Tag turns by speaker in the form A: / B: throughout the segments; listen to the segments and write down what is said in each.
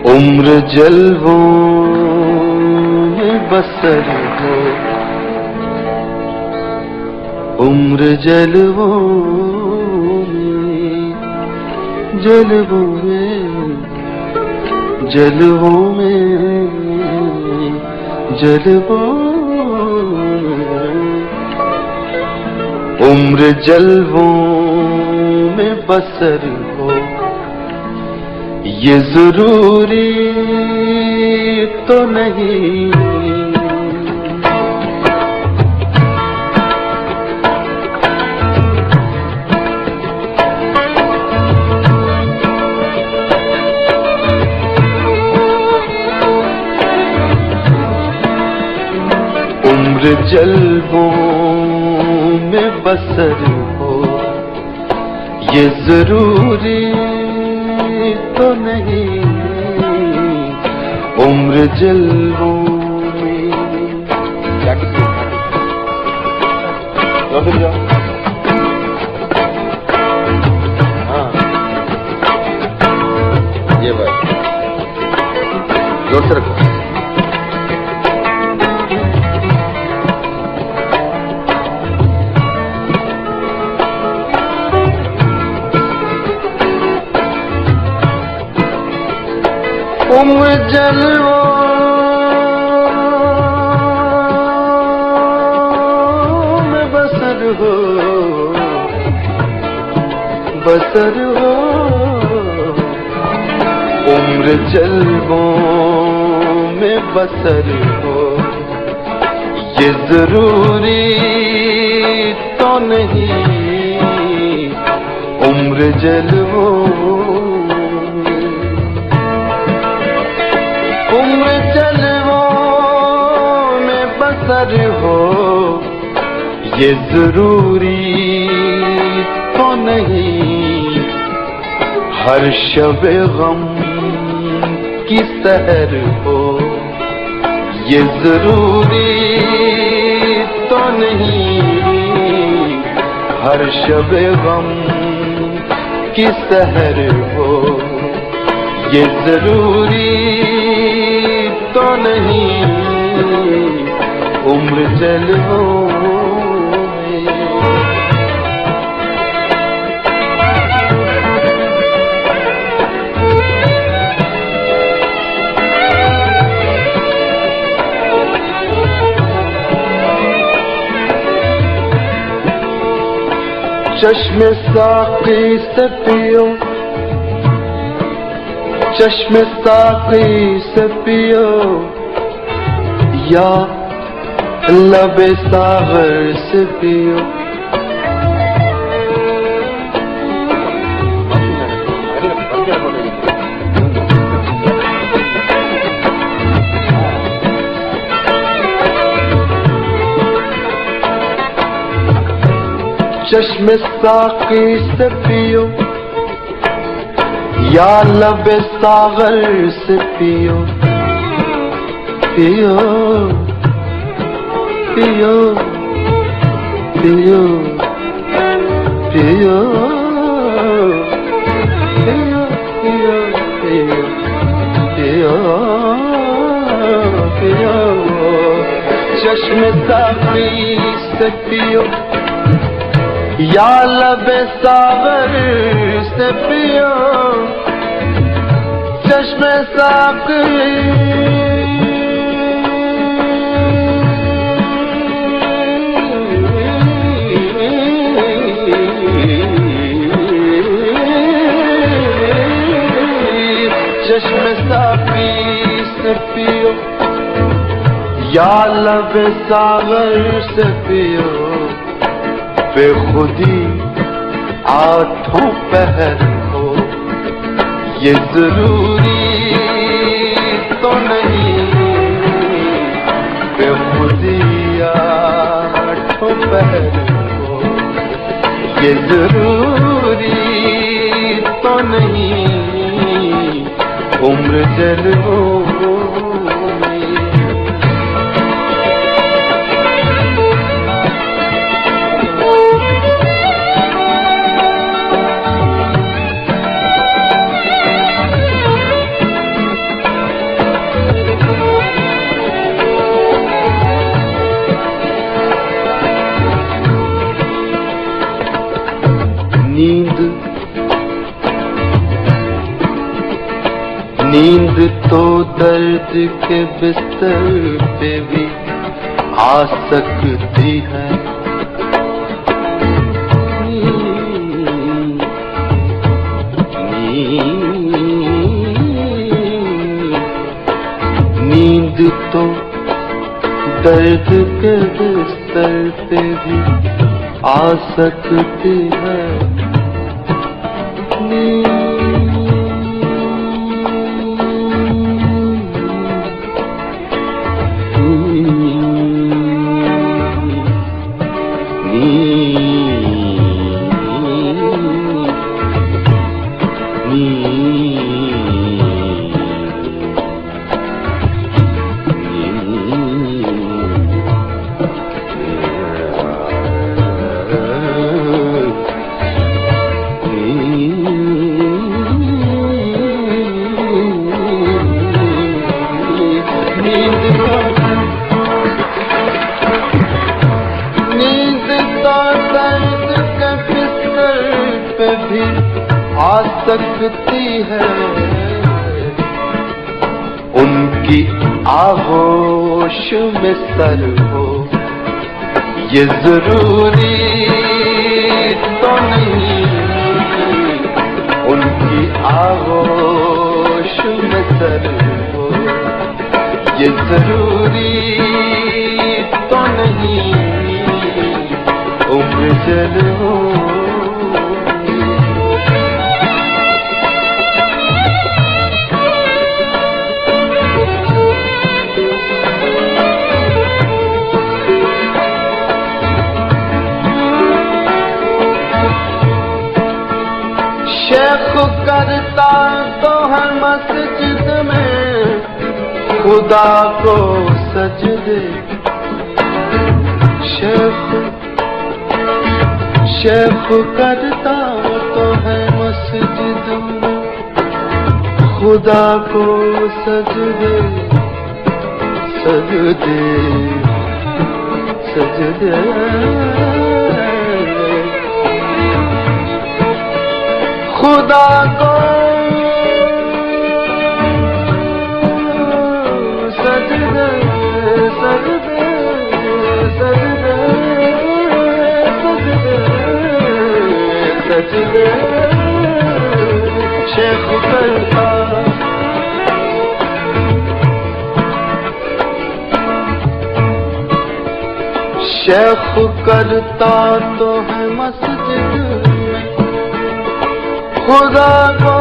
A: उम्र जलवों में बसर हो, उम्र जलवों में, जलवों में, जलवों में, जलवों में, उम्र जलवों में बसर हो, ये जरूरी तो नहीं। उम्र जलवों में बसर हो, ये जरूरी तो नहीं। उम्र जलवों में हाँ, ये बात जोर से रखो। उम्र जलवों में बसर हो, बसर हो, उम्र जलवों में बसर हो, ये जरूरी तो नहीं। उम्र जलवों, उम्र जलवों में बसर हो, ये जरूरी तो नहीं। हर शब गम की सहर हो, ये जरूरी तो नहीं। हर शब गम की सहर हो, ये जरूरी तो नहीं। उम्र जलवों में चश्मे साक़ी से पियो, चश्मे साक़ी से पियो, या लबे सागर से पियो। चश्मे साक़ी से पियो, या लबे सागर से पियो। पियो पियो पियो पियो पियो पियो पियो पियो पियो। चश्मे साक़ी से पियो, या लबे सागर से पियो। चश्मे साक़ी चश्मे साक़ी से पियो, या लबे सागर से पियो। बेखुदी आठों पहर हो, ये जरूरी तो नहीं। बेखुदी आठों पहर हो, ये जरूरी तो नहीं उम्र जलवों में। नींद तो दर्द के बिस्तर पे भी आ सकती है। नींद तो दर्द के बिस्तर पे भी आ सकती है। आ सकती है उनकी आगोश में सर हो, ये जरूरी तो नहीं उनकी आगोश में सर हो, ये जरूरी तो नहीं उम्र जलवों। शेख करता तो हर मस्जिद में खुदा को सजदे। शेख करता तो है मस्जिद में खुदा को सजदे सजदे सजदे। खुदा को सजदे सजदे सजदे सजदे सजदे शेख करता। शेख करता तो है मस्जिद में खुदा को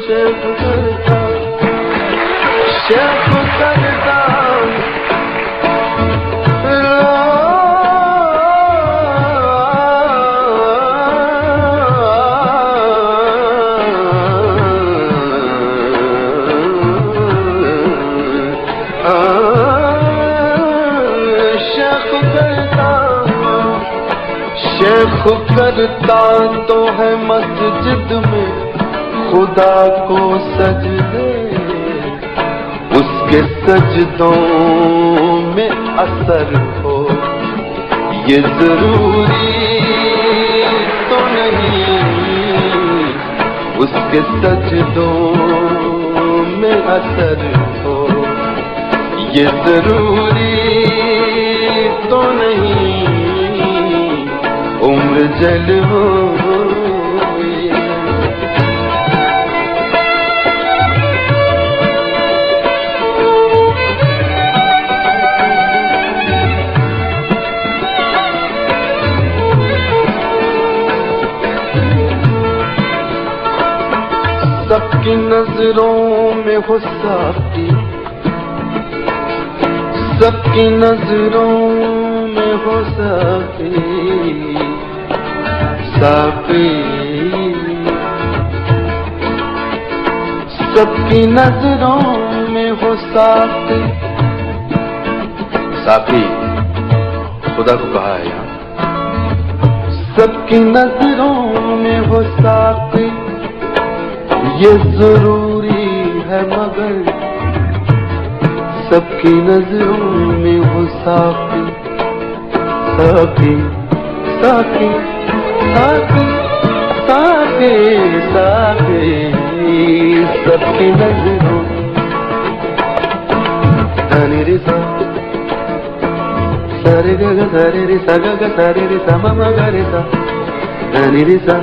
A: शेख करता शेख करता शेख करता तो है मस्जिद में खुदा को सजदे। उसके सजदों में असर हो, ये जरूरी तो नहीं उसके सजदों में असर हो, ये जरूरी तो नहीं उम्र जलवों। सबकी नजरों में हो साकी, सबकी नजरों में हो साकी, साकी। सबकी नजरों में हो साकी, साकी खुदा को कहा है यहाँ। सबकी नजरों में हो साकी, ये जरूरी है मगर सबकी नजरों में हो साकी, साकी साकी साकी साकी साकी। सबकी नजरों धनी रे सा सारे ग सारे रे सा ग सारे रे सा म ग रे सा धनी रे सा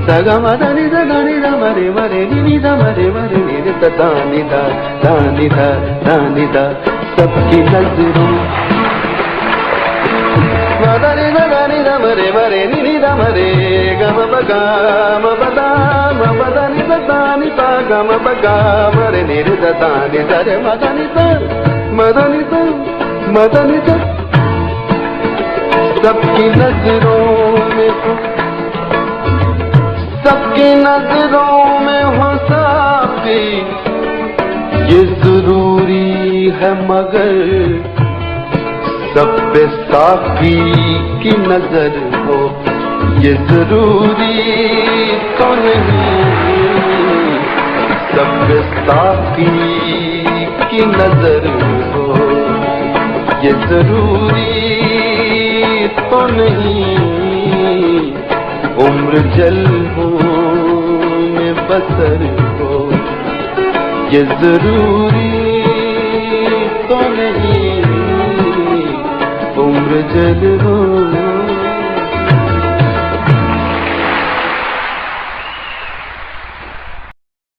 A: सा ग म धनी सा धनी सा म रे म रे नि सा म रे म रे नि रे सा धनी दा धनी दा धनी दा। सबकी नजरों म धनी सा धनी सा म रे नि दा म रे ग म ब ग म ब दा म ब दा नि सा धनी पा ग म ब ग म रे नि रे सा धनी सा रे म धनी सा म धनी सा म धनी सा। सबकी नजरों में हो, सबकी नजरों में हो साकी, ये जरूरी है मगर सब पे साकी की नजर हो, ये जरूरी तो नहीं। सब पे साकी की नजर हो, ये जरूरी तो नहीं। उम्र जल्दों में बसर हो, ये जरूरी तो नहीं। उम्र जल्दों